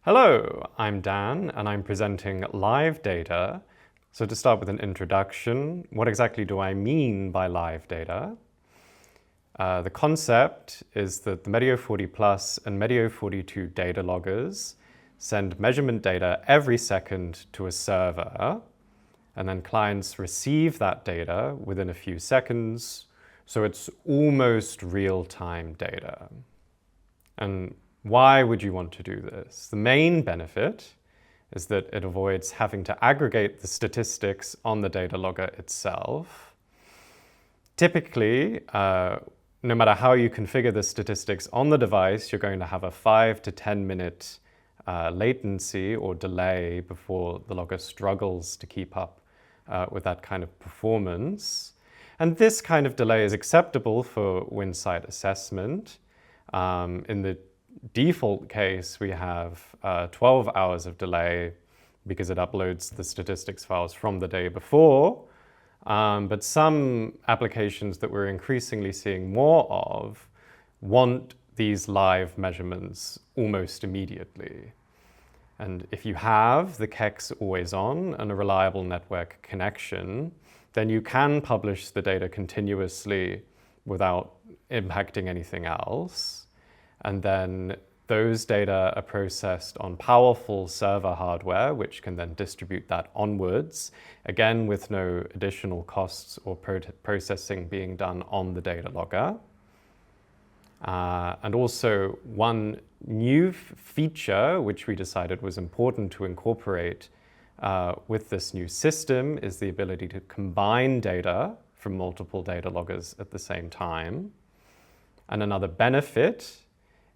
Hello, I'm Dan, and I'm presenting live data. So to start with an introduction, what exactly do I mean by live data? The concept is that the Meteo-40 Plus and Meteo-42 data loggers send measurement data every second to a server, and then clients receive that data within a few seconds, so it's almost real-time data. And why would you want to do this? The main benefit is that it avoids having to aggregate the statistics on the data logger itself. Typically, no matter how you configure the statistics on the device, you're going to have a 5 to 10 minute latency or delay before the logger struggles to keep up with that kind of performance. And this kind of delay is acceptable for WinSight assessment. In the default case, we have 12 hours of delay because it uploads the statistics files from the day before. But some applications that we're increasingly seeing more of want these live measurements almost immediately. And if you have the KEX always on and a reliable network connection, then you can publish the data continuously without impacting anything else. And then those data are processed on powerful server hardware, which can then distribute that onwards, again with no additional costs or processing being done on the data logger. And also one new feature which we decided was important to incorporate with this new system is the ability to combine data from multiple data loggers at the same time. And another benefit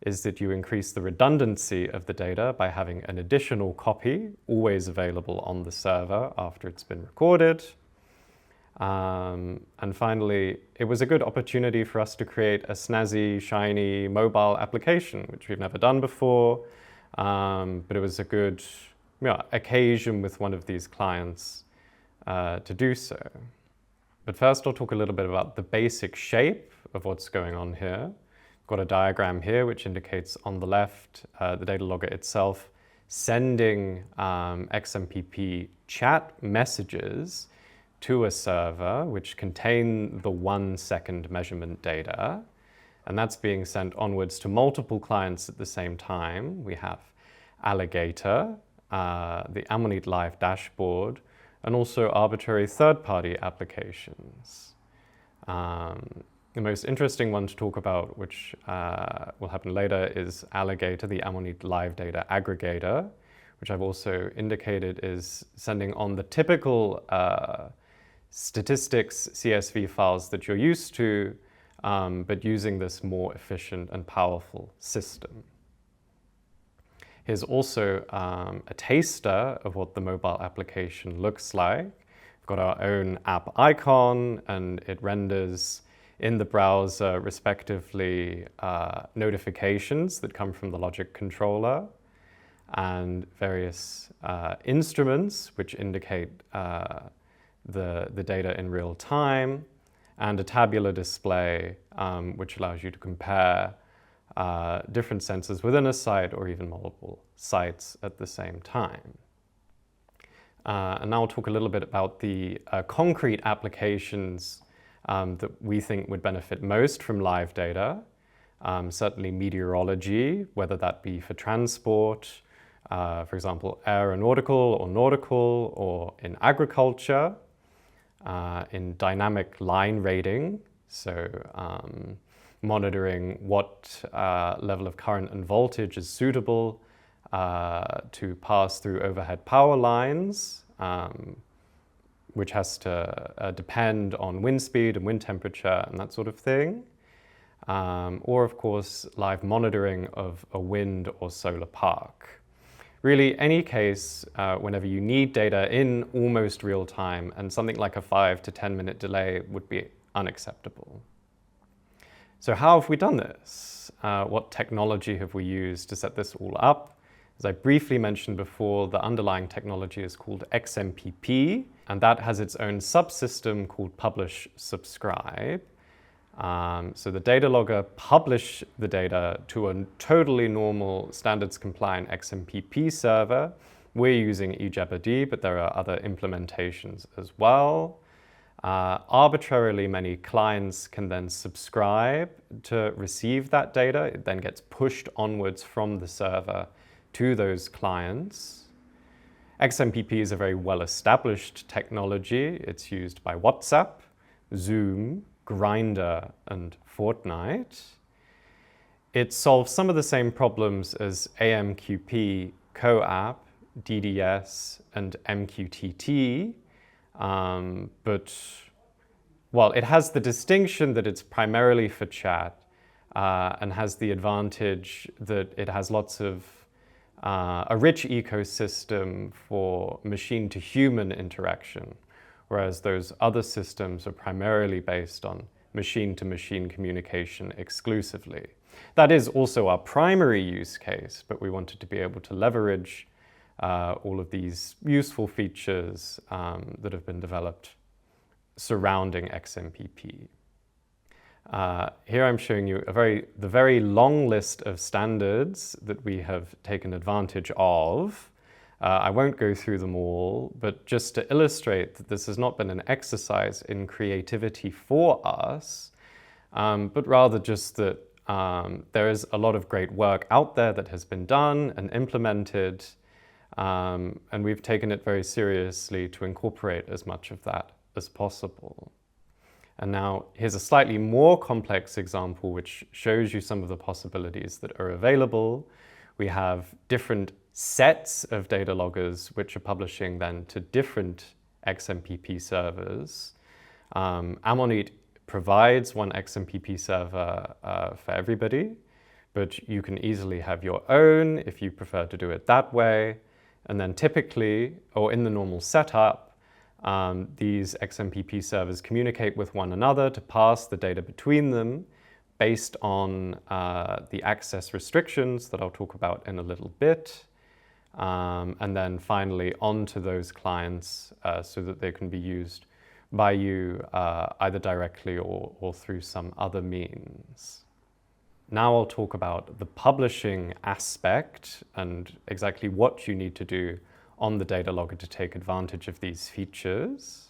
is that you increase the redundancy of the data by having an additional copy always available on the server after it's been recorded. And finally, it was a good opportunity for us to create a snazzy, shiny mobile application, which we've never done before, but it was a good occasion with one of these clients to do so. But first, I'll talk a little bit about the basic shape of what's going on here. Got a diagram here which indicates on the left the data logger itself sending XMPP chat messages to a server which contain the 1 second measurement data, and that's being sent onwards to multiple clients at the same time. We have Alligator, the Ammonite Live dashboard, and also arbitrary third-party applications. The most interesting one to talk about, which will happen later, is Alligator, the Ammonite Live Data Aggregator, which I've also indicated is sending on the typical statistics CSV files that you're used to, but using this more efficient and powerful system. Here's also a taster of what the mobile application looks like. We've got our own app icon, and it renders in the browser, respectively, notifications that come from the logic controller and various instruments which indicate the data in real time, and a tabular display which allows you to compare different sensors within a site or even multiple sites at the same time. And now I'll talk a little bit about the concrete applications that we think would benefit most from live data. Certainly meteorology, whether that be for transport, for example, aeronautical or nautical, or in agriculture, in dynamic line rating, so monitoring what level of current and voltage is suitable to pass through overhead power lines, which has to depend on wind speed and wind temperature and that sort of thing. Or of course, live monitoring of a wind or solar park. Really, any case, whenever you need data in almost real time, and something like a 5 to 10 minute delay would be unacceptable. So how have we done this? What technology have we used to set this all up? As I briefly mentioned before, the underlying technology is called XMPP, and that has its own subsystem called publish subscribe. So the data logger published the data to a totally normal standards compliant XMPP server. We're using eJeopardy, but there are other implementations as well. Arbitrarily, many clients can then subscribe to receive that data. It then gets pushed onwards from the server to those clients. XMPP is a very well-established technology. It's used by WhatsApp, Zoom, Grindr, and Fortnite. It solves some of the same problems as AMQP, CoAP, DDS, and MQTT, but, well, it has the distinction that it's primarily for chat and has the advantage that it has lots of a rich ecosystem for machine-to-human interaction, whereas those other systems are primarily based on machine-to-machine communication exclusively. That is also our primary use case, but we wanted to be able to leverage all of these useful features that have been developed surrounding XMPP. Here I'm showing you the very long list of standards that we have taken advantage of. I won't go through them all, but just to illustrate that this has not been an exercise in creativity for us, but rather just that there is a lot of great work out there that has been done and implemented, and we've taken it very seriously to incorporate as much of that as possible. And now here's a slightly more complex example which shows you some of the possibilities that are available. We have different sets of data loggers which are publishing then to different XMPP servers. Ammonit provides one XMPP server for everybody, but you can easily have your own if you prefer to do it that way. And then typically, or in the normal setup, these XMPP servers communicate with one another to pass the data between them based on the access restrictions that I'll talk about in a little bit. And then finally onto those clients so that they can be used by you either directly or through some other means. Now I'll talk about the publishing aspect and exactly what you need to do on the data logger to take advantage of these features.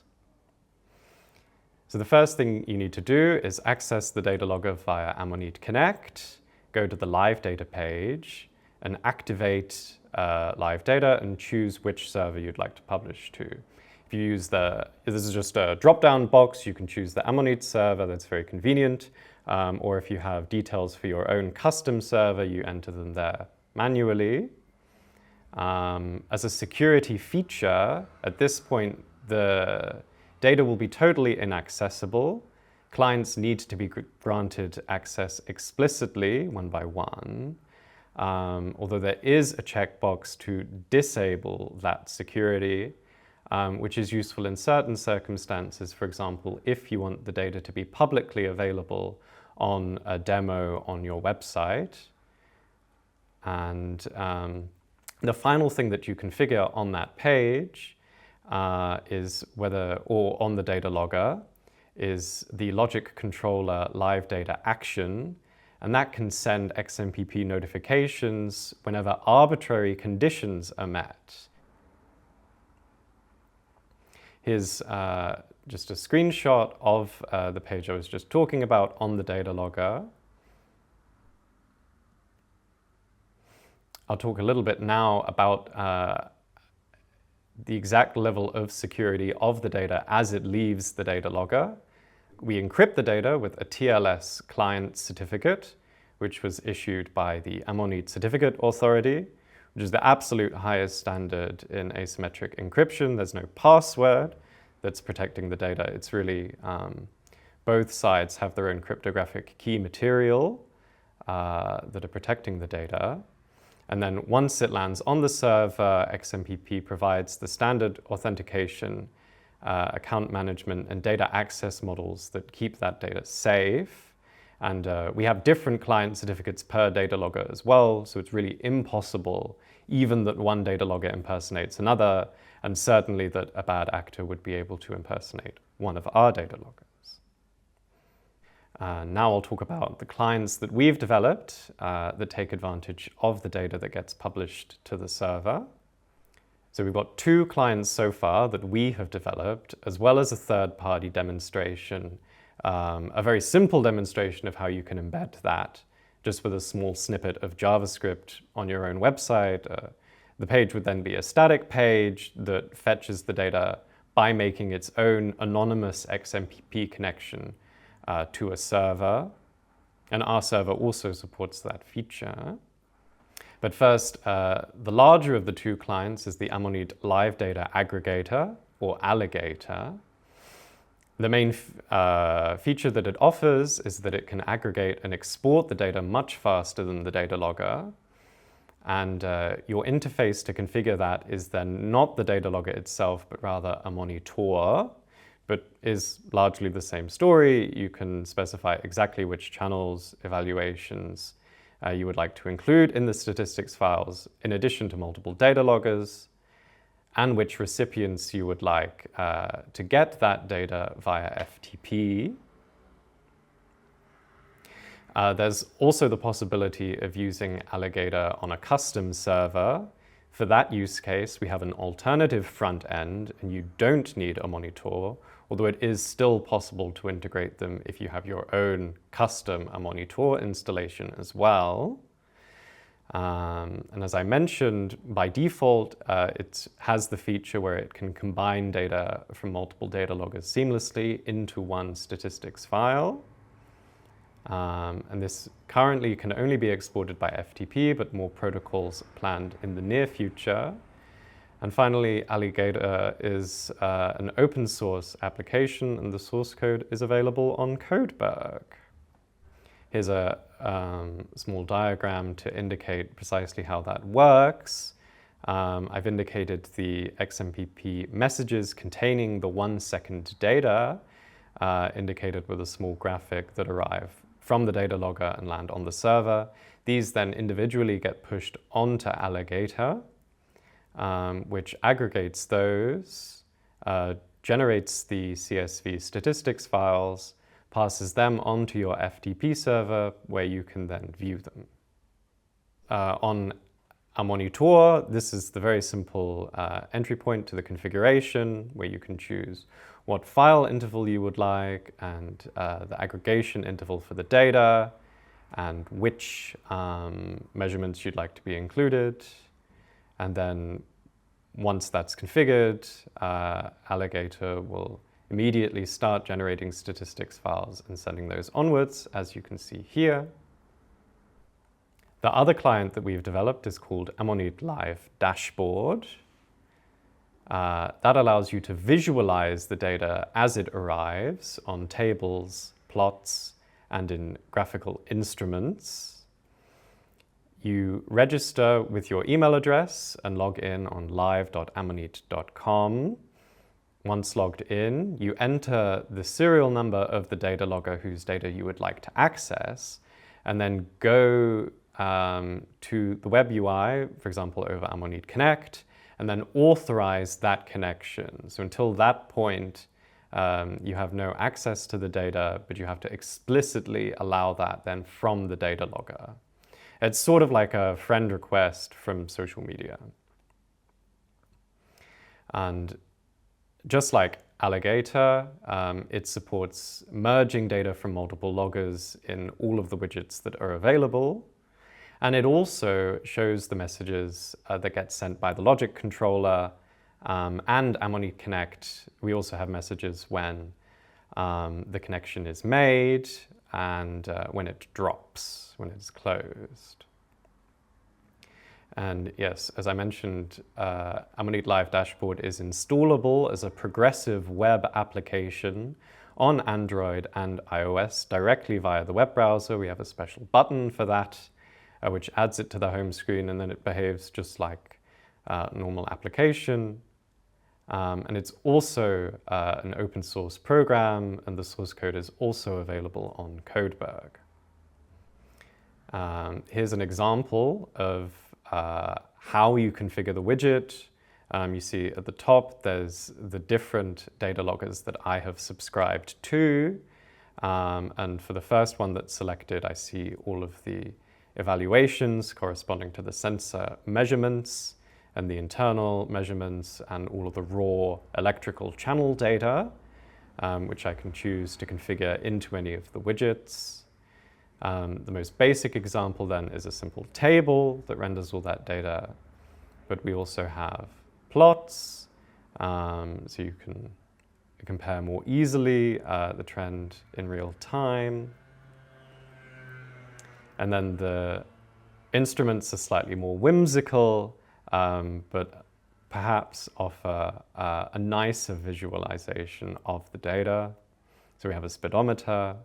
So the first thing you need to do is access the data logger via Ammonit Connect, go to the live data page and activate live data and choose which server you'd like to publish to. If you use this is just a drop-down box, you can choose the Ammonit server, that's very convenient. Or if you have details for your own custom server, you enter them there manually. As a security feature, at this point, the data will be totally inaccessible. Clients need to be granted access explicitly, one by one, although there is a checkbox to disable that security, which is useful in certain circumstances. For example, if you want the data to be publicly available on a demo on your website. And the final thing that you configure on that page is or on the data logger, is the logic controller live data action, and that can send XMPP notifications whenever arbitrary conditions are met. Here's just a screenshot of the page I was just talking about on the data logger. I'll talk a little bit now about the exact level of security of the data as it leaves the data logger. We encrypt the data with a TLS client certificate, which was issued by the Ammonit Certificate Authority, which is the absolute highest standard in asymmetric encryption. There's no password that's protecting the data. It's really, both sides have their own cryptographic key material that are protecting the data. And then once it lands on the server, XMPP provides the standard authentication, account management, and data access models that keep that data safe. And we have different client certificates per data logger as well, so it's really impossible, even that one data logger impersonates another, and certainly that a bad actor would be able to impersonate one of our data loggers. Now I'll talk about the clients that we've developed that take advantage of the data that gets published to the server. So we've got 2 clients so far that we have developed, as well as a third-party demonstration, a very simple demonstration of how you can embed that just with a small snippet of JavaScript on your own website. The page would then be a static page that fetches the data by making its own anonymous XMPP connection to a server. And our server also supports that feature. But first, the larger of the 2 clients is the Ammonit Live Data Aggregator, or Alligator. The main feature that it offers is that it can aggregate and export the data much faster than the data logger. And your interface to configure that is then not the data logger itself, but rather a monitor, but is largely the same story. You can specify exactly which channels, evaluations you would like to include in the statistics files, in addition to multiple data loggers, and which recipients you would like to get that data via FTP. There's also the possibility of using Alligator on a custom server. For that use case, we have an alternative front end, and you don't need a monitor, although it is still possible to integrate them if you have your own custom monitor installation as well. And as I mentioned, by default, it has the feature where it can combine data from multiple data loggers seamlessly into one statistics file. And this currently can only be exported by FTP, but more protocols planned in the near future. And finally, Alligator is an open source application, and the source code is available on Codeberg. Here's a small diagram to indicate precisely how that works. I've indicated the XMPP messages containing the 1-second data, indicated with a small graphic, that arrive from the data logger and land on the server. These then individually get pushed onto Alligator, which aggregates those, generates the CSV statistics files, passes them onto your FTP server, where you can then view them. On a monitor, this is the very simple entry point to the configuration, where you can choose what file interval you would like, and the aggregation interval for the data, and which measurements you'd like to be included. And then once that's configured, Alligator will immediately start generating statistics files and sending those onwards, as you can see here. The other client that we've developed is called Ammonit Live Dashboard. That allows you to visualize the data as it arrives on tables, plots, and in graphical instruments. You register with your email address and log in on live.ammonit.com. Once logged in, you enter the serial number of the data logger whose data you would like to access, and then go to the web UI, for example, over Ammonit Connect, and then authorize that connection. So until that point, you have no access to the data, but you have to explicitly allow that then from the data logger. It's sort of like a friend request from social media. And just like Alligator, it supports merging data from multiple loggers in all of the widgets that are available. And it also shows the messages that get sent by the logic controller, and Ammonit Connect. We also have messages when the connection is made and when it drops, when it's closed. And yes, as I mentioned, Ammonit Live Dashboard is installable as a progressive web application on Android and iOS directly via the web browser. We have a special button for that, which adds it to the home screen, and then it behaves just like a normal application. And it's also an open source program, and the source code is also available on Codeberg. Here's an example of how you configure the widget. You see at the top, there's the different data loggers that I have subscribed to. And for the first one that's selected, I see all of the evaluations corresponding to the sensor measurements and the internal measurements and all of the raw electrical channel data, which I can choose to configure into any of the widgets. The most basic example then is a simple table that renders all that data, but we also have plots, so you can compare more easily the trend in real time. And then the instruments are slightly more whimsical, but perhaps offer a nicer visualization of the data. So we have a speedometer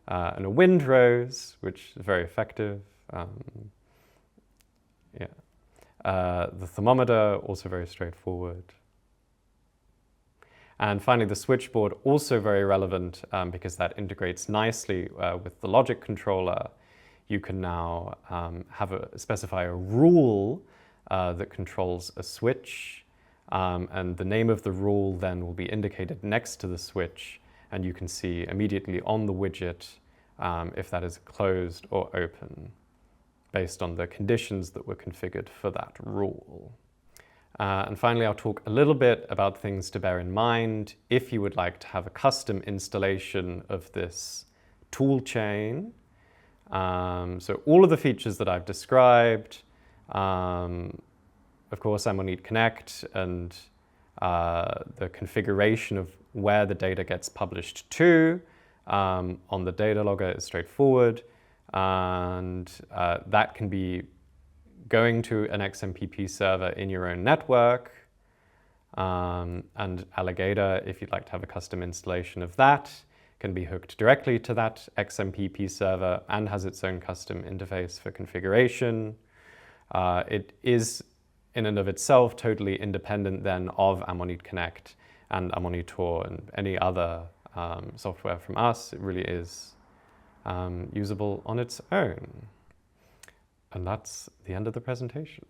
and a windrose, which is very effective. The thermometer, also very straightforward. And finally, the switchboard, also very relevant because that integrates nicely with the logic controller. You can now specify a rule that controls a switch, and the name of the rule then will be indicated next to the switch, and you can see immediately on the widget if that is closed or open, based on the conditions that were configured for that rule. And finally, I'll talk a little bit about things to bear in mind if you would like to have a custom installation of this tool chain. So all of the features that I've described, of course, Ammonit Connect and the configuration of where the data gets published to on the data logger is straightforward. And that can be going to an XMPP server in your own network. And Alligator, if you'd like to have a custom installation of that, can be hooked directly to that XMPP server and has its own custom interface for configuration. It is, in and of itself, totally independent then of Ammonit Connect and Ammonitor and any other software from us. It really is usable on its own. And that's the end of the presentation.